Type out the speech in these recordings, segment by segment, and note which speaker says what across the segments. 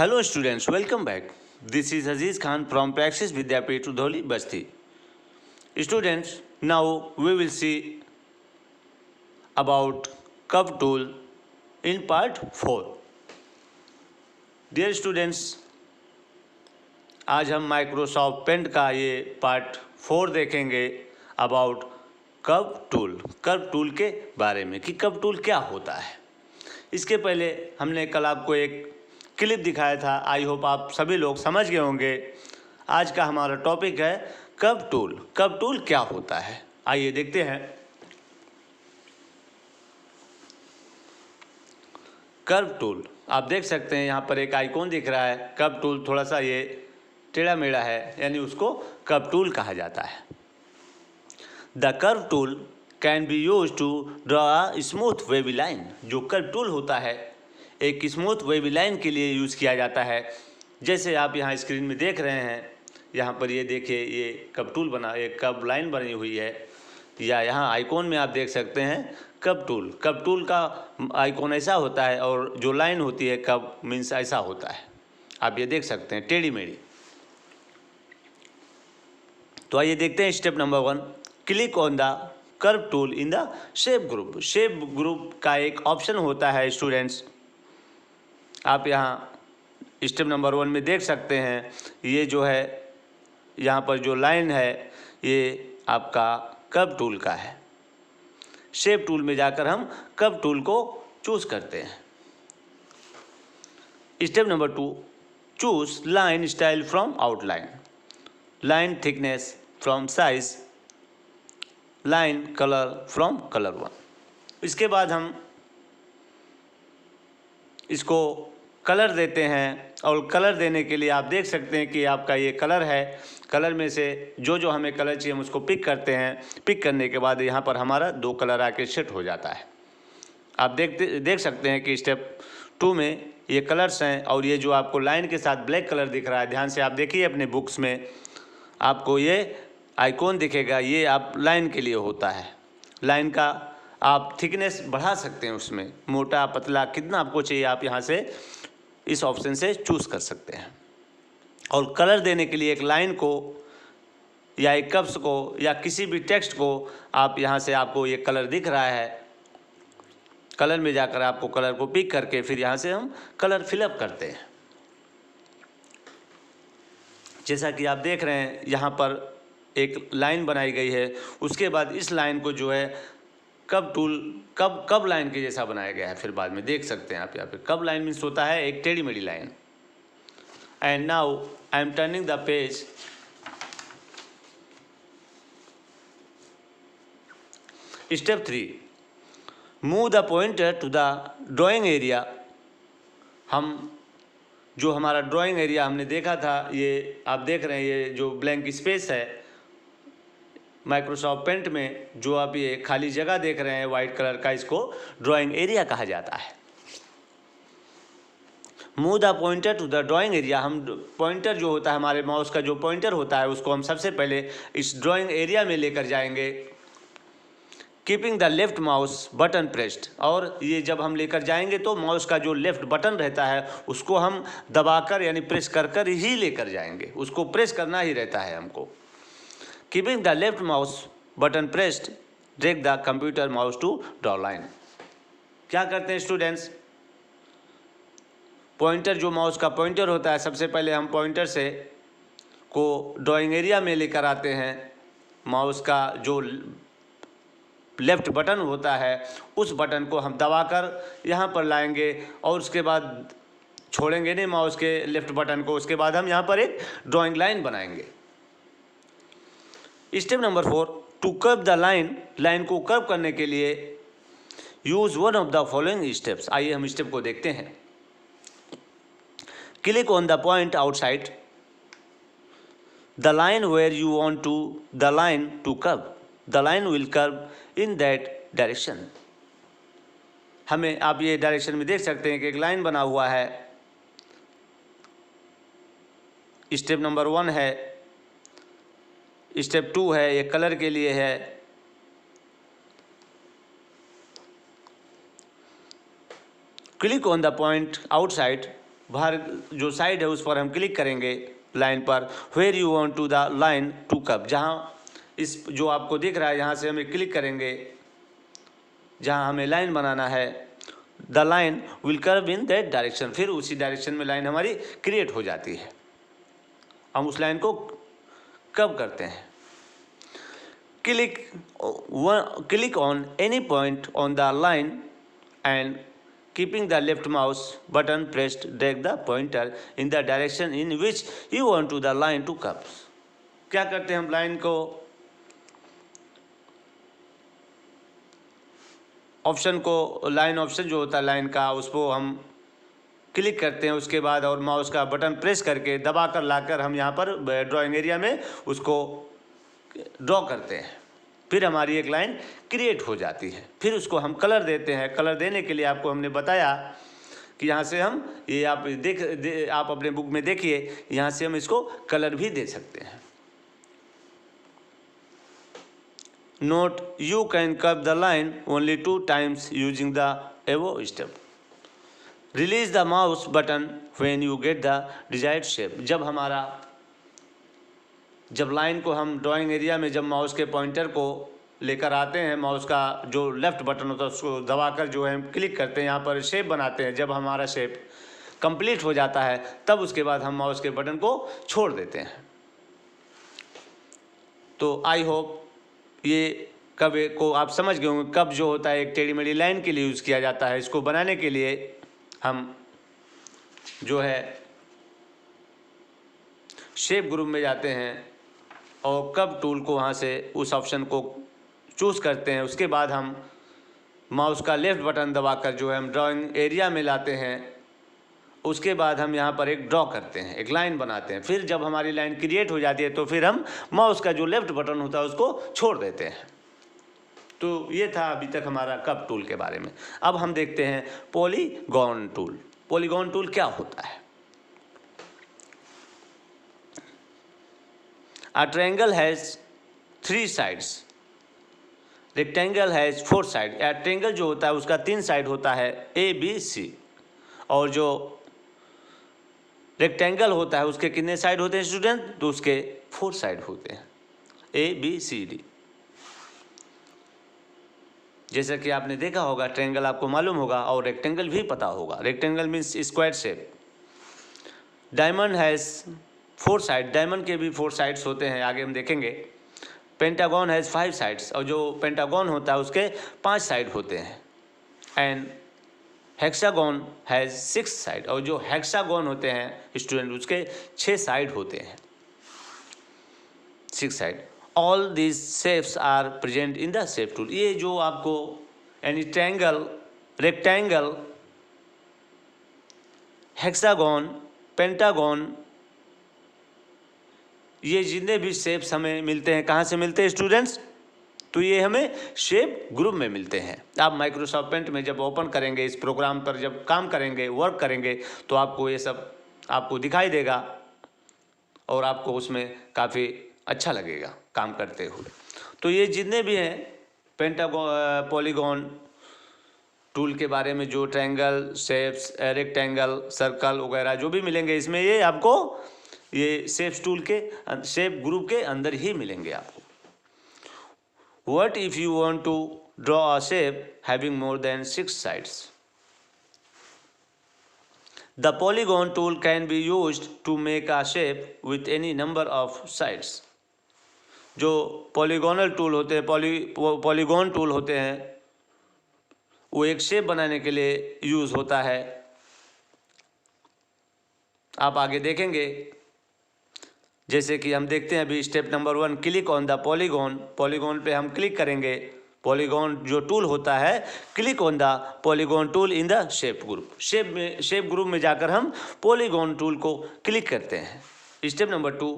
Speaker 1: Hello students, welcome back. This is Aziz Khan from Praxis Vidyapeeth Udholi, Basti. Students, now we will see about curve tool in part 4. Dear students, आज हम Microsoft paint का ये part 4 देखेंगे about curve tool के बारे में कि curve tool क्या होता है। इसके पहले हमने कल आपको एक क्लिप दिखाया था। आई होप आप सभी लोग समझ गए होंगे। आज का हमारा टॉपिक है कर्व टूल क्या होता है। आइए देखते हैं। कर्व टूल आप देख सकते हैं, यहाँ पर एक आइकॉन दिख रहा है। कर्व टूल थोड़ा सा ये टेढ़ा मेढ़ा है, यानी उसको कर्व टूल कहा जाता है। The curve tool can be use to draw a smooth wavy line. जो कर्व टूल होता है एक स्मूथ वेवी लाइन के लिए यूज़ किया जाता है। जैसे आप यहाँ स्क्रीन में देख रहे हैं, यहाँ पर ये देखिए, ये कर्व टूल बना, एक कर्व लाइन बनी हुई है, या यहाँ आइकॉन में आप देख सकते हैं कर्व टूल का आइकॉन ऐसा होता है और जो लाइन होती है कर्व मीन्स ऐसा होता है। आप ये देख सकते हैं टेढ़ी मेढ़ी। तो आइए देखते हैं step number 1। Click on the curve tool in the shape group. Shape group का एक ऑप्शन होता है स्टूडेंट्स। आप यहाँ स्टेप नंबर 1 में देख सकते हैं, ये जो है यहाँ पर जो लाइन है ये आपका कर्व टूल का है। शेप टूल में जाकर हम कर्व टूल को चूज करते हैं। Step number 2, choose line style from outline, line thickness from size, line colour from colour 1। इसके बाद हम इसको कलर देते हैं, और कलर देने के लिए आप देख सकते हैं कि आपका ये कलर है। कलर में से जो हमें कलर चाहिए हम उसको पिक करते हैं। पिक करने के बाद यहाँ पर हमारा 2 कलर आके सेट हो जाता है। आप देख सकते हैं कि स्टेप 2 में ये कलर्स हैं, और ये जो आपको लाइन के साथ ब्लैक कलर दिख रहा है, ध्यान से आप देखिए अपने बुक्स में आपको ये आइकॉन दिखेगा। ये आप लाइन के लिए होता है। लाइन का आप थिकनेस बढ़ा सकते हैं, उसमें मोटा पतला कितना आपको चाहिए आप यहाँ से इस ऑप्शन से चूज़ कर सकते हैं। और कलर देने के लिए एक लाइन को या एक कर्व्स को या किसी भी टेक्स्ट को आप यहाँ से, आपको ये कलर दिख रहा है, कलर में जाकर आपको कलर को पिक करके फिर यहाँ से हम कलर फिलअप करते हैं। जैसा कि आप देख रहे हैं यहाँ पर एक लाइन बनाई गई है। उसके बाद इस लाइन को जो है कर्व लाइन के जैसा बनाया गया है। फिर बाद में देख सकते हैं आप यहाँ पे कर्व लाइन मीन्स होता है एक टेढ़ी मेढ़ी line. And now I am turning the page. Step 3, move the pointer to the drawing area. हम जो हमारा ड्राइंग एरिया हमने देखा था, ये आप देख रहे हैं, ये जो ब्लैंक स्पेस है माइक्रोसॉफ्ट पेंट में, जो आप ये खाली जगह देख रहे हैं वाइट कलर का, इसको ड्राइंग एरिया कहा जाता है। Move the pointer to the drawing area. हम पॉइंटर जो होता है, हमारे माउस का जो पॉइंटर होता है, उसको हम सबसे पहले इस ड्राइंग एरिया में लेकर जाएंगे। Keeping the left mouse button pressed. और ये जब हम लेकर जाएंगे तो माउस का जो लेफ्ट बटन रहता है उसको हम दबाकर यानी प्रेस कर ही लेकर जाएंगे। उसको प्रेस करना ही रहता है हमको। Keeping the left mouse button pressed, drag the computer mouse to draw line. क्या करते हैं स्टूडेंट्स, पॉइंटर जो माउस का पॉइंटर होता है, सबसे पहले हम पॉइंटर से को ड्राइंग एरिया में लेकर आते हैं। माउस का जो लेफ्ट बटन होता है उस बटन को हम दबाकर यहाँ पर लाएंगे, और उसके बाद छोड़ेंगे नहीं माउस के लेफ्ट बटन को। उसके बाद हम यहाँ पर एक ड्राइंग लाइन बनाएंगे। Step number 4, to curve the line को कर्व करने के लिए use one of the following steps. आइए हम स्टेप को देखते हैं। Click on the point outside the line where you want the line to curve. The line will curve in that direction. हमें आप ये डायरेक्शन में देख सकते हैं कि एक लाइन बना हुआ है। स्टेप नंबर 1 है। स्टेप 2 है, ये कलर के लिए है। Click on the point outside बाहर जो साइड है उस पर हम क्लिक करेंगे लाइन पर। Where you want to the line to cup, जहाँ इस जो आपको दिख रहा है यहाँ से हमें क्लिक करेंगे जहाँ हमें लाइन बनाना है। The line will curve in that direction, फिर उसी डायरेक्शन में लाइन हमारी क्रिएट हो जाती है। हम उस लाइन को कर्व करते हैं। Click on any point on the line and keeping the left mouse button pressed, drag the pointer in the direction in which you want to the line to curve। क्या करते हैं हम line को line option जो होता है line का, उसको हम क्लिक करते हैं उसके बाद, और माउस का बटन प्रेस करके दबा कर लाकर हम यहाँ पर ड्राइंग एरिया में उसको ड्रॉ करते हैं। फिर हमारी एक लाइन क्रिएट हो जाती है। फिर उसको हम कलर देते हैं। कलर देने के लिए आपको हमने बताया कि यहाँ से हम ये आप अपने बुक में देखिए, यहाँ से हम इसको कलर भी दे सकते हैं। Note, you can curve the line only 2 times using the evo step. Release the mouse button when you get the desired shape. जब लाइन को हम ड्राइंग एरिया में जब माउस के पॉइंटर को लेकर आते हैं, माउस का जो लेफ़्ट बटन होता है उसको दबाकर जो है हम क्लिक करते हैं, यहाँ पर शेप बनाते हैं। जब हमारा शेप कंप्लीट हो जाता है तब उसके बाद हम माउस के बटन को छोड़ देते हैं। तो आई होप ये कब को आप समझ गए होंगे। कब जो होता है एक टेढ़ी मेढ़ी लाइन के लिए यूज़ किया जाता है। इसको बनाने के लिए हम जो है शेप ग्रुप में जाते हैं और कब टूल को वहाँ से उस ऑप्शन को चूज़ करते हैं। उसके बाद हम माउस का लेफ़्ट बटन दबाकर जो है हम ड्राइंग एरिया में लाते हैं। उसके बाद हम यहाँ पर एक ड्रॉ करते हैं, एक लाइन बनाते हैं। फिर जब हमारी लाइन क्रिएट हो जाती है तो फिर हम माउस का जो लेफ़्ट बटन होता है उसको छोड़ देते हैं। तो ये था अभी तक हमारा कब टूल के बारे में। अब हम देखते हैं पॉलीगॉन टूल। पॉलीगॉन टूल क्या होता है? A triangle has 3 sides, rectangle has 4 sides। Triangle जो होता है उसका 3 साइड होता है A, B, C, और जो रेक्टेंगल होता है उसके कितने साइड होते हैं स्टूडेंट? तो उसके 4 साइड होते हैं, A, B, C, D। जैसा कि आपने देखा होगा, ट्रायंगल आपको मालूम होगा और रेक्टेंगल भी पता होगा। Rectangle means square shape. Diamond has 4 side, diamond के भी 4 साइड्स होते हैं, आगे हम देखेंगे। पेंटागन हैज़ 5 साइड्स, और जो पेंटागन होता है उसके 5 साइड होते हैं। एंड हेक्सागन हैज़ 6 साइड, और जो हेक्सागन होते हैं स्टूडेंट उसके 6 साइड होते हैं, 6 side. All these shapes are present in the shape tool. ये जो आपको यानी ट्रायंगल, रेक्टेंगल, हेक्सागन, पेंटागन, ये जितने भी शेप्स हमें मिलते हैं, कहाँ से मिलते हैं स्टूडेंट्स? तो ये हमें शेप ग्रुप में मिलते हैं। आप माइक्रोसॉफ्ट पेंट में जब ओपन करेंगे, इस प्रोग्राम पर जब काम करेंगे, वर्क करेंगे, तो आपको ये सब आपको दिखाई देगा और आपको उसमें काफ़ी अच्छा लगेगा काम करते हुए। तो ये जितने भी हैं पॉलीगॉन टूल के बारे में, जो ट्रायंगल, शेप्स, रेक्टेंगल, सर्कल वगैरह जो भी मिलेंगे इसमें, ये आपको ये शेप्स टूल के शेप ग्रुप के अंदर ही मिलेंगे आपको। What if you want to draw a shape having more than 6 sides? The polygon tool can be used to make a shape with any number of sides। जो polygonal tool होते हैं, polygon tool होते हैं, वो एक shape बनाने के लिए यूज़ होता है। आप आगे देखेंगे, जैसे कि हम देखते हैं अभी step number 1, click on the polygon. Polygon पे हम क्लिक करेंगे। पॉलीगॉन जो टूल होता है, click on the polygon tool in the shape group. Shape group में जाकर हम पॉलीगॉन टूल को क्लिक करते हैं। स्टेप नंबर 2,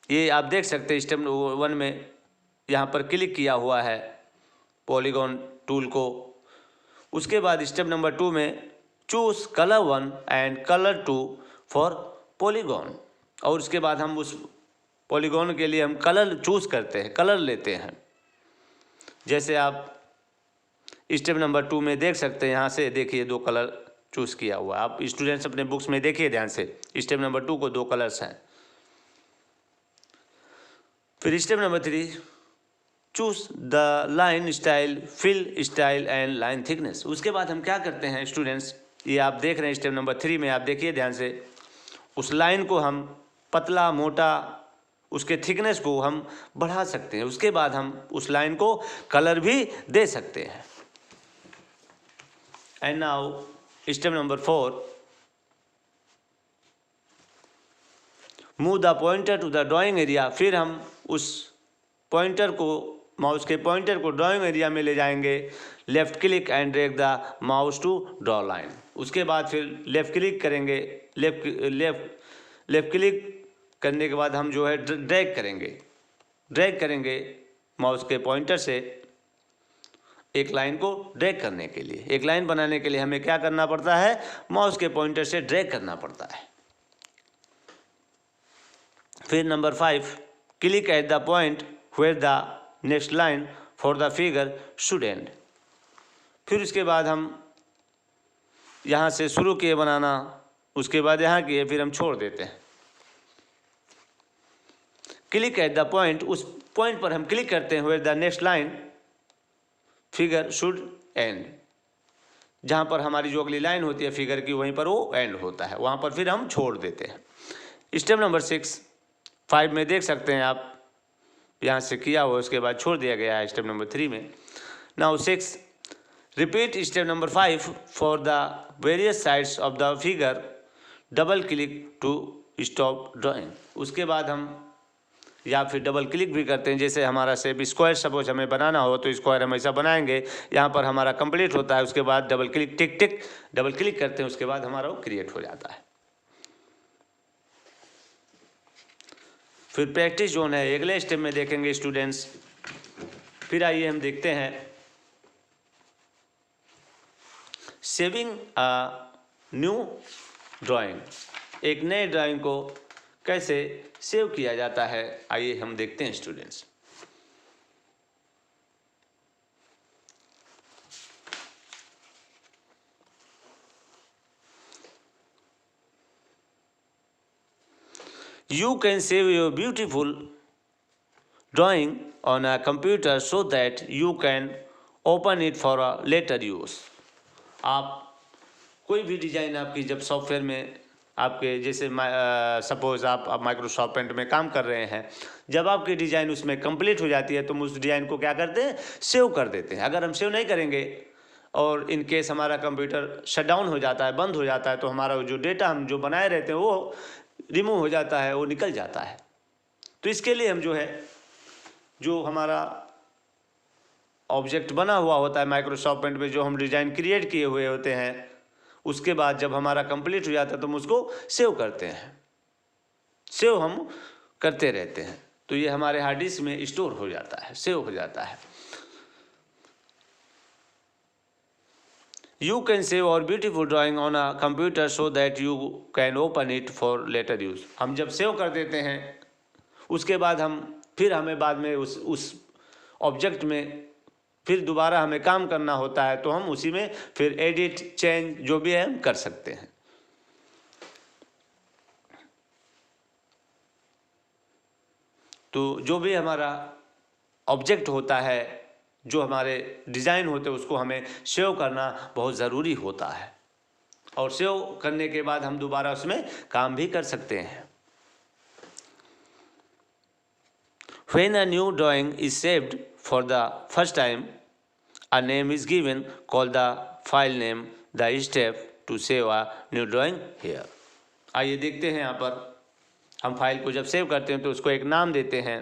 Speaker 1: ये आप देख सकते हैं स्टेप 1 में यहाँ पर क्लिक किया हुआ है पॉलीगॉन टूल को। उसके बाद स्टेप नंबर 2 में choose colour 1 and colour 2 for polygon, और उसके बाद हम उस पॉलीगॉन के लिए हम कलर चूज़ करते हैं, कलर लेते हैं। जैसे आप स्टेप नंबर 2 में देख सकते हैं, यहाँ से देखिए 2 कलर चूज़ किया हुआ है। आप स्टूडेंट्स अपने बुक्स में देखिए ध्यान से, स्टेप नंबर 2 को 2 कलर्स हैं। फिर step number 3, choose the line style, fill style and line thickness. उसके बाद हम क्या करते हैं स्टूडेंट्स, ये आप देख रहे हैं स्टेप नंबर 3 में, आप देखिए ध्यान से, उस लाइन को हम पतला मोटा, उसके थिकनेस को हम बढ़ा सकते हैं। उसके बाद हम उस लाइन को कलर भी दे सकते हैं। And now step number 4, move the pointer to the drawing area. फिर हम उस पॉइंटर को, माउस के पॉइंटर को ड्राइंग एरिया में ले जाएंगे। Left click and drag the mouse to draw line. उसके बाद फिर लेफ्ट क्लिक करेंगे, लेफ्ट क्लिक करने के बाद हम जो है ड्रैग करेंगे माउस के पॉइंटर से एक लाइन को ड्रैग करने के लिए। एक लाइन बनाने के लिए हमें क्या करना पड़ता है, माउस के पॉइंटर से ड्रैग करना पड़ता है। फिर number 5, click at the point where the next line for the figure should end. फिर उसके बाद हम यहाँ से शुरू किए बनाना, उसके बाद यहाँ किए, फिर हम छोड़ देते हैं। क्लिक एट द पॉइंट, उस पॉइंट पर हम क्लिक करते हैं, where the next line figure should end, जहाँ पर हमारी जो अगली लाइन होती है फिगर की, वहीं पर वो एंड होता है, वहाँ पर फिर हम छोड़ देते हैं। स्टेप नंबर 5 में देख सकते हैं आप, यहाँ से किया हुआ उसके बाद छोड़ दिया गया है स्टेप नंबर 3 में। Now 6, repeat step number 5 for the various sides of the figure, double click to stop drawing. उसके बाद हम या फिर डबल क्लिक भी करते हैं, जैसे हमारा शेप स्क्वायर सपोज हमें बनाना हो तो स्क्वायर हम ऐसा बनाएंगे, यहाँ पर हमारा कंप्लीट होता है। उसके बाद डबल क्लिक, टिक टिक डबल क्लिक करते हैं, उसके बाद हमारा वो क्रिएट हो जाता है। फिर प्रैक्टिस जोन है, अगले स्टेप में देखेंगे स्टूडेंट्स। फिर आइए हम देखते हैं सेविंग अ न्यू ड्राइंग। एक नए ड्राइंग को कैसे सेव किया जाता है, आइए हम देखते हैं students. You can save your beautiful drawing on a computer so that you can open it for a later use। आप कोई भी डिज़ाइन आपकी जब सॉफ्टवेयर में आपके, जैसे सपोज़ आप माइक्रोसॉफ्ट पेंट में काम कर रहे हैं, जब आपकी डिज़ाइन उसमें कंप्लीट हो जाती है तो हम उस डिज़ाइन को क्या करते हैं, सेव कर देते हैं। अगर हम सेव नहीं करेंगे और इन केस हमारा कंप्यूटर शट डाउन हो जाता है, बंद हो जाता है, तो हमारा जो डेटा हम जो बनाए रहते हैं वो रिमूव हो जाता है, वो निकल जाता है। तो इसके लिए हम जो है, जो हमारा ऑब्जेक्ट बना हुआ होता है माइक्रोसॉफ्ट पेंट में, जो हम डिज़ाइन क्रिएट किए हुए होते हैं, उसके बाद जब हमारा कंप्लीट हो जाता है तो हम उसको सेव करते हैं, सेव हम करते रहते हैं। तो ये हमारे हार्ड डिस्क में स्टोर हो जाता है, सेव हो जाता है। You can save our beautiful drawing on a computer so that you can open it for later use। हम जब सेव कर देते हैं उसके बाद हमें बाद में उस ऑब्जेक्ट में फिर दोबारा हमें काम करना होता है, तो हम उसी में फिर एडिट, चेंज जो भी है हम कर सकते हैं। तो जो भी हमारा ऑब्जेक्ट होता है, जो हमारे डिज़ाइन होते हैं, उसको हमें सेव करना बहुत ज़रूरी होता है, और सेव करने के बाद हम दोबारा उसमें काम भी कर सकते हैं। When a new drawing is saved for the first time, a name is given, call the file name, the step to save a new drawing here। आइए देखते हैं, यहाँ पर हम फाइल को जब सेव करते हैं तो उसको एक नाम देते हैं।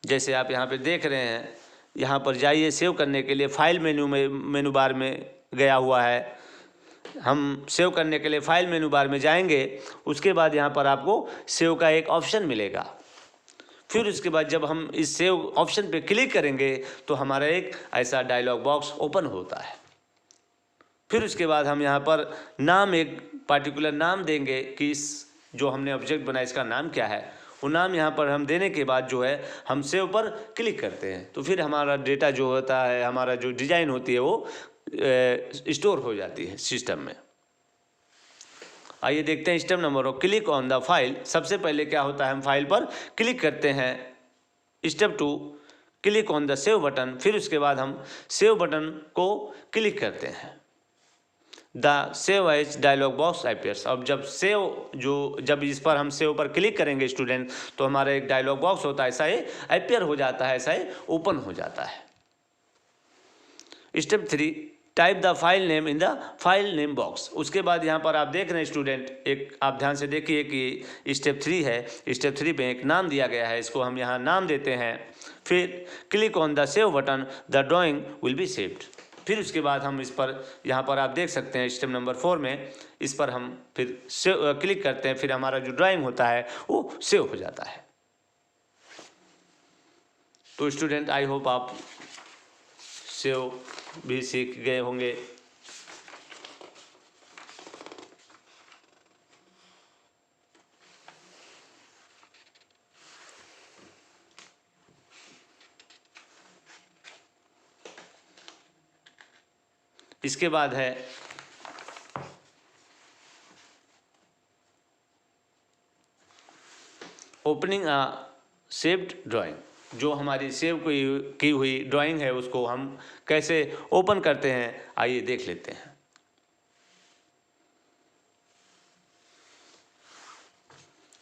Speaker 1: जैसे आप यहाँ पे देख रहे हैं, यहाँ पर जाइए, सेव करने के लिए फाइल मेनू बार में गया हुआ है। हम सेव करने के लिए फाइल मेनू बार में जाएंगे, उसके बाद यहाँ पर आपको सेव का एक ऑप्शन मिलेगा। फिर उसके बाद जब हम इस सेव ऑप्शन पे क्लिक करेंगे तो हमारा एक ऐसा डायलॉग बॉक्स ओपन होता है। फिर उसके बाद हम यहाँ पर नाम, एक पार्टिकुलर नाम देंगे कि इस जो हमने ऑब्जेक्ट बनाया इसका नाम क्या है। वो नाम यहाँ पर हम देने के बाद जो है हम सेव पर क्लिक करते हैं, तो फिर हमारा डेटा जो होता है, हमारा जो डिज़ाइन होती है वो स्टोर हो जाती है सिस्टम में। आइए देखते हैं step number 1, click on the file. सबसे पहले क्या होता है, हम फाइल पर क्लिक करते हैं। Step 2, click on the save button. फिर उसके बाद हम सेव बटन को क्लिक करते हैं। The save as dialog box appears. अब जब इस पर हम सेव पर क्लिक करेंगे स्टूडेंट, तो हमारा एक डायलॉग बॉक्स होता है, ऐसा ही अपीयर हो जाता है, ऐसा ही ओपन हो जाता है। Step 3, type the file name in the file name box. उसके बाद यहाँ पर आप देख रहे हैं स्टूडेंट, एक आप ध्यान से देखिए कि स्टेप 3 है। स्टेप 3 पे एक नाम दिया गया है, इसको हम यहाँ नाम देते हैं। फिर click on the save button, the drawing will be saved. फिर उसके बाद हम इस पर, यहाँ पर आप देख सकते हैं स्टेप नंबर 4 में, इस पर हम फिर क्लिक करते हैं। फिर हमारा जो ड्राइंग होता है वो सेव हो जाता है। तो स्टूडेंट, आई होप आप सेव भी सीख गए होंगे। इसके बाद है ओपनिंग अ सेव्ड ड्राइंग। जो हमारी सेव की हुई ड्राइंग है उसको हम कैसे ओपन करते हैं, आइए देख लेते हैं।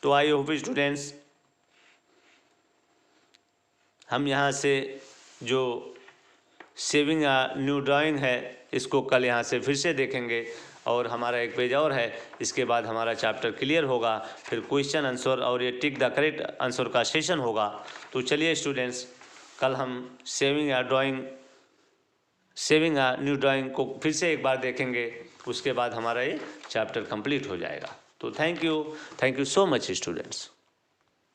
Speaker 1: तो आई होप स्टूडेंट्स, हम यहाँ से जो सेविंग अ न्यू ड्राइंग है इसको कल यहाँ से फिर से देखेंगे, और हमारा एक पेज और है। इसके बाद हमारा चैप्टर क्लियर होगा। फिर क्वेश्चन आंसर और ये टिक द करेक्ट आंसर का सेशन होगा। तो चलिए स्टूडेंट्स, कल हम सेविंग अ न्यू ड्राइंग को फिर से एक बार देखेंगे। उसके बाद हमारा ये चैप्टर कंप्लीट हो जाएगा। तो thank you so much students.